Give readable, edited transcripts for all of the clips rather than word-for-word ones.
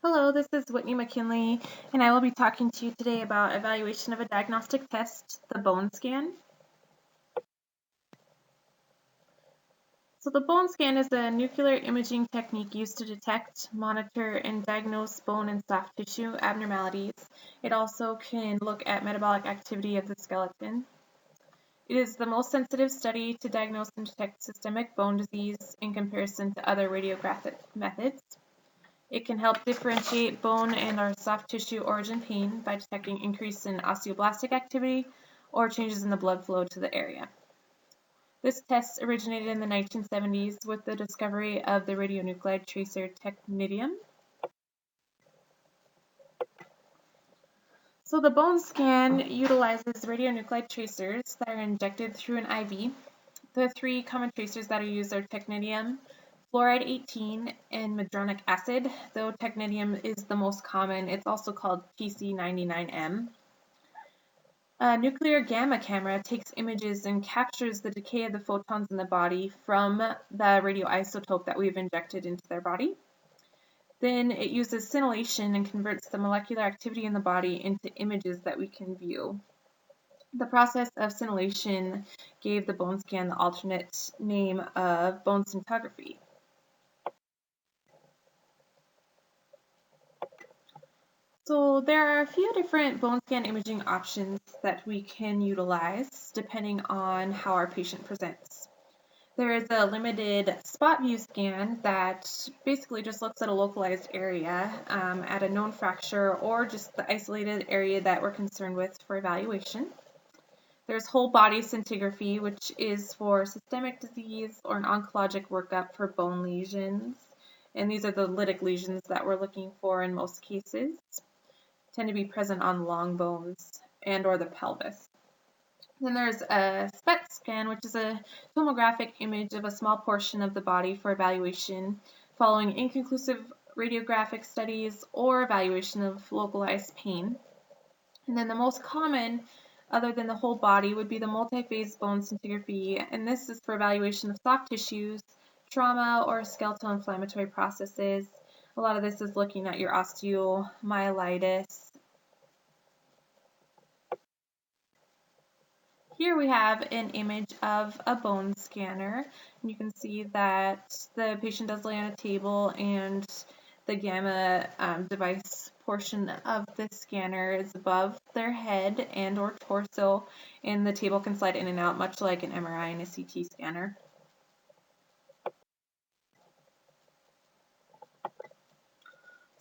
Hello, this is Whitney McKinley, and I will be talking to you today about evaluation of a diagnostic test, the bone scan. So the bone scan is a nuclear imaging technique used to detect, monitor, and diagnose bone and soft tissue abnormalities. It also can look at metabolic activity of the skeleton. It is the most sensitive study to diagnose and detect systemic bone disease in comparison to other radiographic methods. It can help differentiate bone and or soft tissue origin pain by detecting increase in osteoblastic activity or changes in the blood flow to the area. This test originated in the 1970s with the discovery of the radionuclide tracer technetium. So the bone scan utilizes radionuclide tracers that are injected through an IV. The three common tracers that are used are technetium, fluoride 18, and madronic acid, though technetium is the most common. It's also called TC99M. A nuclear gamma camera takes images and captures the decay of the photons in the body from the radioisotope that we've injected into their body. Then it uses scintillation and converts the molecular activity in the body into images that we can view. The process of scintillation gave the bone scan the alternate name of bone scintigraphy. So there are a few different bone scan imaging options that we can utilize depending on how our patient presents. There is a limited spot view scan that basically just looks at a localized area at a known fracture or just the isolated area that we're concerned with for evaluation. There's whole body scintigraphy, which is for systemic disease or an oncologic workup for bone lesions. And these are the lytic lesions that we're looking for in most cases. Tend to be present on long bones and or the pelvis. Then there's a SPECT scan, which is a tomographic image of a small portion of the body for evaluation following inconclusive radiographic studies or evaluation of localized pain. And then the most common, other than the whole body, would be the multi-phase bone scintigraphy, and this is for evaluation of soft tissues, trauma, or skeletal inflammatory processes. A lot of this is looking at your osteomyelitis. Here we have an image of a bone scanner. You can see that the patient does lay on a table and the gamma device portion of the scanner is above their head and or torso, and the table can slide in and out much like an MRI and a CT scanner.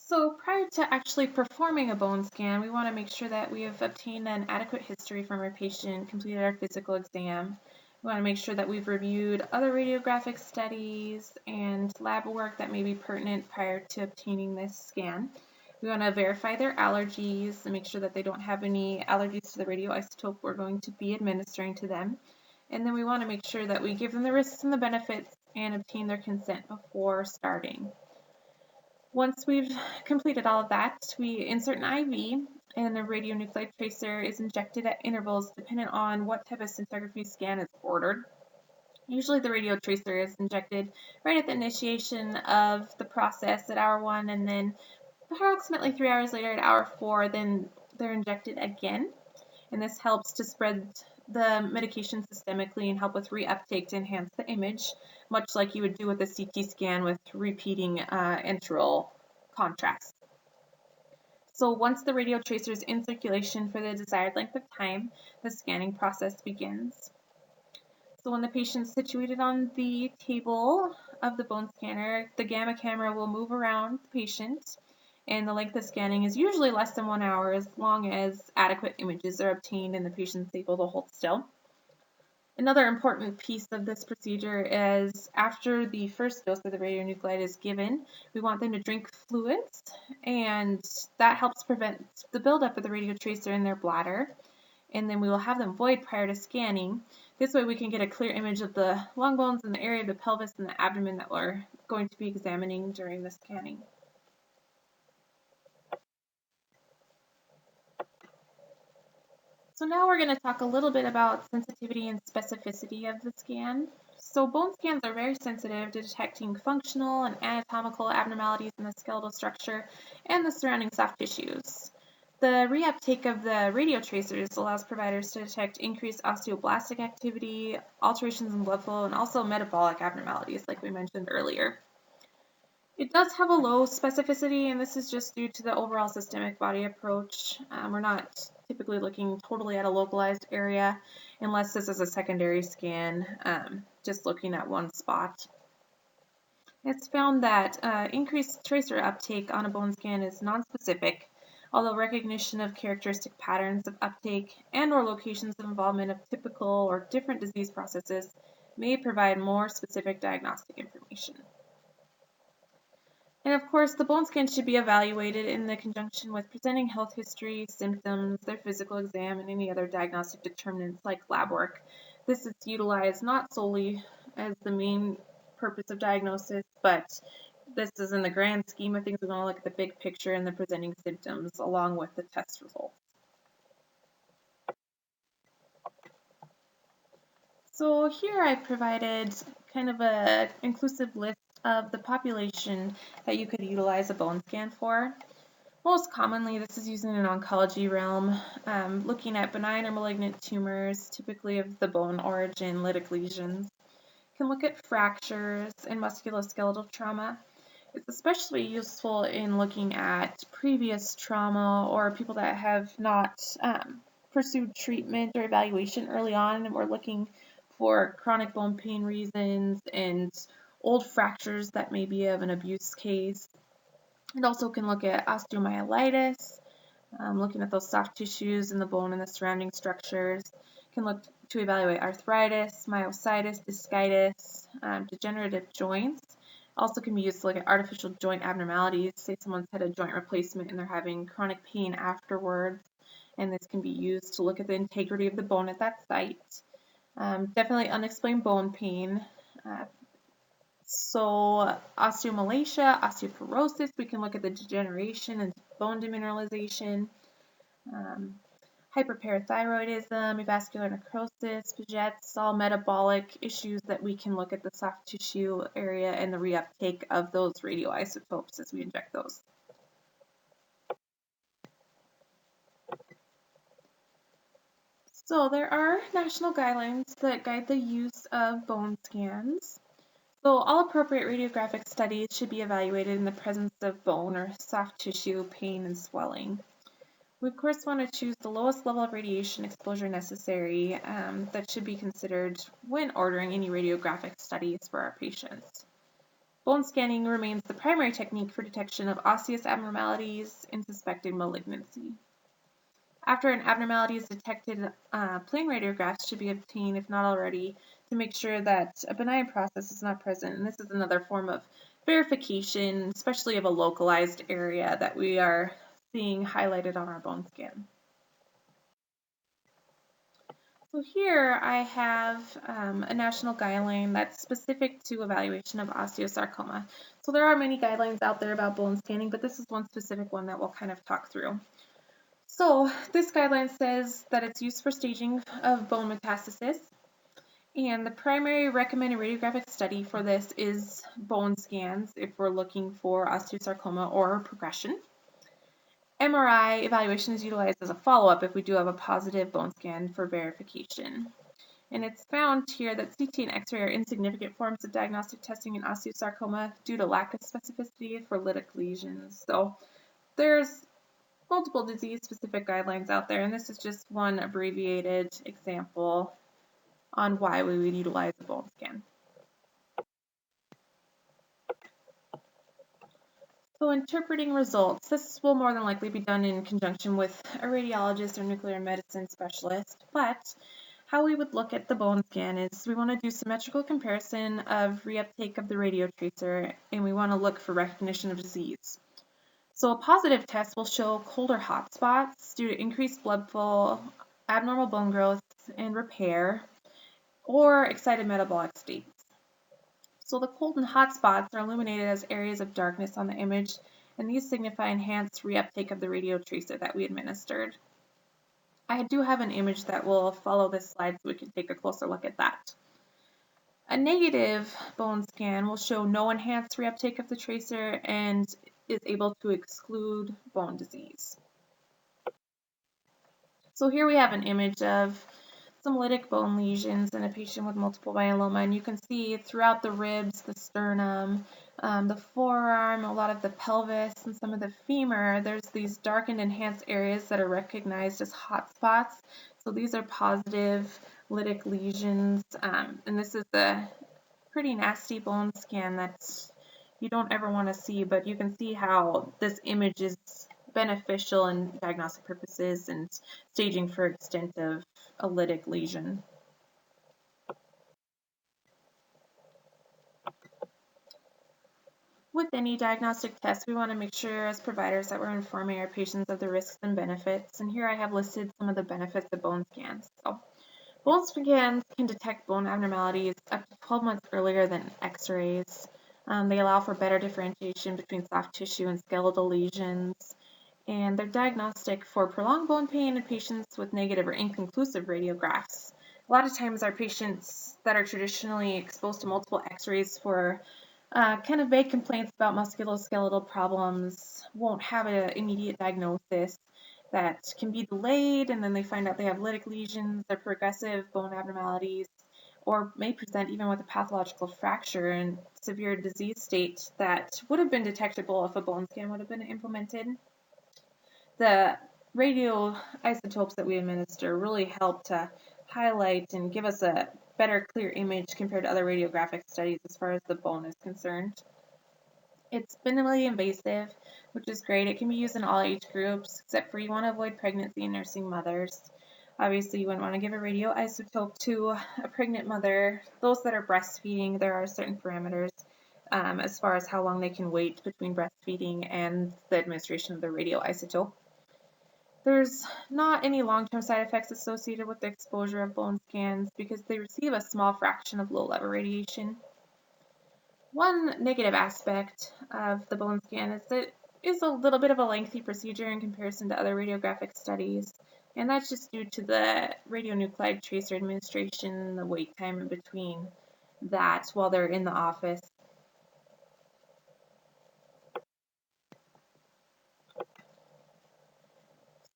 So prior to actually performing a bone scan, we want to make sure that we have obtained an adequate history from our patient, completed our physical exam. We want to make sure that we've reviewed other radiographic studies and lab work that may be pertinent prior to obtaining this scan. We want to verify their allergies and make sure that they don't have any allergies to the radioisotope we're going to be administering to them. And then we want to make sure that we give them the risks and the benefits and obtain their consent before starting. Once we've completed all of that, we insert an IV, and a radionuclide tracer is injected at intervals dependent on what type of scintigraphy scan is ordered. Usually the radio tracer is injected right at the initiation of the process at hour 1, and then approximately 3 hours later at hour 4, then they're injected again. And this helps to spread the medication systemically and help with reuptake to enhance the image, much like you would do with a CT scan with repeating enteral contrast. So once the radio tracer is in circulation for the desired length of time, the scanning process begins. So when the patient is situated on the table of the bone scanner, the gamma camera will move around the patient, and the length of scanning is usually less than 1 hour as long as adequate images are obtained and the patient's able to hold still. Another important piece of this procedure is after the first dose of the radionuclide is given, we want them to drink fluids, and that helps prevent the buildup of the radiotracer in their bladder. And then we will have them void prior to scanning. This way we can get a clear image of the long bones and the area of the pelvis and the abdomen that we're going to be examining during the scanning. So now we're going to talk a little bit about sensitivity and specificity of the scan. So bone scans are very sensitive to detecting functional and anatomical abnormalities in the skeletal structure and the surrounding soft tissues. The reuptake of the radiotracers allows providers to detect increased osteoblastic activity, alterations in blood flow, and also metabolic abnormalities, like we mentioned earlier. It does have a low specificity, and this is just due to the overall systemic body approach. We're not typically looking totally at a localized area unless this is a secondary scan, just looking at one spot. It's found that increased tracer uptake on a bone scan is nonspecific, although recognition of characteristic patterns of uptake and/or locations of involvement of typical or different disease processes may provide more specific diagnostic information. And of course, the bone scan should be evaluated in the conjunction with presenting health history, symptoms, their physical exam, and any other diagnostic determinants like lab work. This is utilized not solely as the main purpose of diagnosis, but this is in the grand scheme of things. We're going to look at the big picture and the presenting symptoms along with the test results. So here I provided kind of an inclusive list of the population that you could utilize a bone scan for. Most commonly, this is used in an oncology realm, looking at benign or malignant tumors, typically of the bone origin, lytic lesions. You can look at fractures and musculoskeletal trauma. It's especially useful in looking at previous trauma or people that have not pursued treatment or evaluation early on, and we're looking for chronic bone pain reasons and old fractures that may be of an abuse case. It also can look at osteomyelitis, looking at those soft tissues in the bone and the surrounding structures. It can look to evaluate arthritis, myositis, discitis, degenerative joints. Also can be used to look at artificial joint abnormalities. Say someone's had a joint replacement and they're having chronic pain afterwards, and this can be used to look at the integrity of the bone at that site. Definitely unexplained bone pain. So osteomalacia, osteoporosis, we can look at the degeneration and bone demineralization, hyperparathyroidism, avascular necrosis, Paget's, all metabolic issues that we can look at the soft tissue area and the reuptake of those radioisotopes as we inject those. So there are national guidelines that guide the use of bone scans. So all appropriate radiographic studies should be evaluated in the presence of bone or soft tissue pain and swelling. We of course want to choose the lowest level of radiation exposure necessary that should be considered when ordering any radiographic studies for our patients. Bone scanning remains the primary technique for detection of osseous abnormalities and suspected malignancy. After an abnormality is detected, plain radiographs should be obtained, if not already, to make sure that a benign process is not present. And this is another form of verification, especially of a localized area that we are seeing highlighted on our bone scan. So here I have a national guideline that's specific to evaluation of osteosarcoma. So there are many guidelines out there about bone scanning, but this is one specific one that we'll kind of talk through. So this guideline says that it's used for staging of bone metastasis, and the primary recommended radiographic study for this is bone scans if we're looking for osteosarcoma or progression. MRI evaluation is utilized as a follow-up if we do have a positive bone scan for verification. And it's found here that CT and X-ray are insignificant forms of diagnostic testing in osteosarcoma due to lack of specificity for lytic lesions. So there's multiple disease-specific guidelines out there, and this is just one abbreviated example on why we would utilize a bone scan. So interpreting results, this will more than likely be done in conjunction with a radiologist or nuclear medicine specialist, but how we would look at the bone scan is we want to do symmetrical comparison of reuptake of the radiotracer, and we want to look for recognition of disease. So a positive test will show cold or hot spots due to increased blood flow, abnormal bone growth and repair, or excited metabolic states. So the cold and hot spots are illuminated as areas of darkness on the image, and these signify enhanced reuptake of the radiotracer that we administered. I do have an image that will follow this slide so we can take a closer look at that. A negative bone scan will show no enhanced reuptake of the tracer and is able to exclude bone disease. So here we have an image of some lytic bone lesions in a patient with multiple myeloma, and you can see throughout the ribs, the sternum, the forearm, a lot of the pelvis, and some of the femur, there's these darkened enhanced areas that are recognized as hot spots. So these are positive lytic lesions, and this is a pretty nasty bone scan that you don't ever want to see, but you can see how this image is beneficial in diagnostic purposes and staging for extent of a lytic lesion. With any diagnostic test, we want to make sure as providers that we're informing our patients of the risks and benefits. And here I have listed some of the benefits of bone scans. So, bone scans can detect bone abnormalities up to 12 months earlier than x-rays. They allow for better differentiation between soft tissue and skeletal lesions. And they're diagnostic for prolonged bone pain in patients with negative or inconclusive radiographs. A lot of times our patients that are traditionally exposed to multiple x-rays for kind of vague complaints about musculoskeletal problems won't have an immediate diagnosis that can be delayed, and then they find out they have lytic lesions or progressive bone abnormalities, or may present even with a pathological fracture and severe disease state that would have been detectable if a bone scan would have been implemented. The radioisotopes that we administer really help to highlight and give us a better, clear image compared to other radiographic studies as far as the bone is concerned. It's minimally invasive, which is great. It can be used in all age groups, except for you want to avoid pregnancy and nursing mothers. Obviously, you wouldn't want to give a radioisotope to a pregnant mother. Those that are breastfeeding, there are certain parameters as far as how long they can wait between breastfeeding and the administration of the radioisotope. There's not any long-term side effects associated with the exposure of bone scans because they receive a small fraction of low-level radiation. One negative aspect of the bone scan is that it is a little bit of a lengthy procedure in comparison to other radiographic studies, and that's just due to the radionuclide tracer administration, the wait time in between that while they're in the office.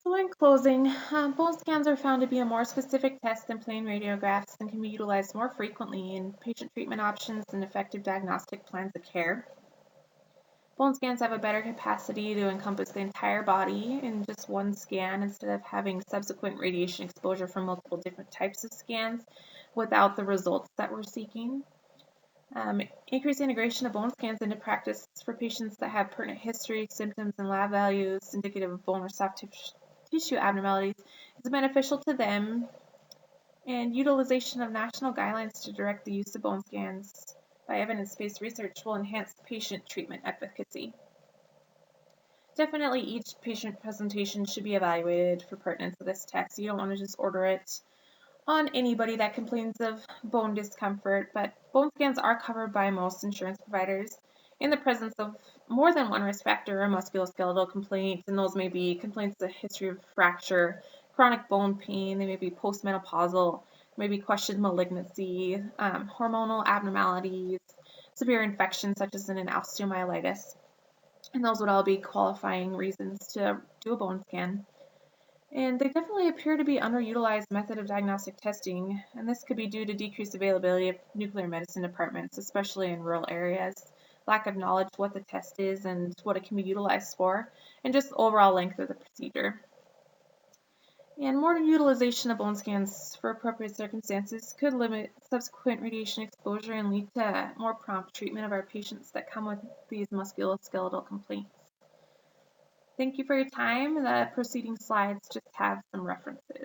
So in closing, bone scans are found to be a more specific test than plain radiographs and can be utilized more frequently in patient treatment options and effective diagnostic plans of care. Bone scans have a better capacity to encompass the entire body in just one scan instead of having subsequent radiation exposure from multiple different types of scans without the results that we're seeking. Increased integration of bone scans into practice for patients that have pertinent history, symptoms, and lab values indicative of bone or soft tissue abnormalities is beneficial to them, and utilization of national guidelines to direct the use of bone scans by evidence-based research will enhance patient treatment efficacy. Definitely each patient presentation should be evaluated for pertinence of this test. You don't want to just order it on anybody that complains of bone discomfort, but bone scans are covered by most insurance providers in the presence of more than one risk factor or musculoskeletal complaint, and those may be complaints of history of fracture, chronic bone pain, they may be postmenopausal, maybe questioned malignancy, hormonal abnormalities, severe infections such as an osteomyelitis, and those would all be qualifying reasons to do a bone scan. And they definitely appear to be underutilized method of diagnostic testing, and this could be due to decreased availability of nuclear medicine departments, especially in rural areas, lack of knowledge what the test is and what it can be utilized for, and just overall length of the procedure. And more utilization of bone scans for appropriate circumstances could limit subsequent radiation exposure and lead to more prompt treatment of our patients that come with these musculoskeletal complaints. Thank you for your time. The preceding slides just have some references.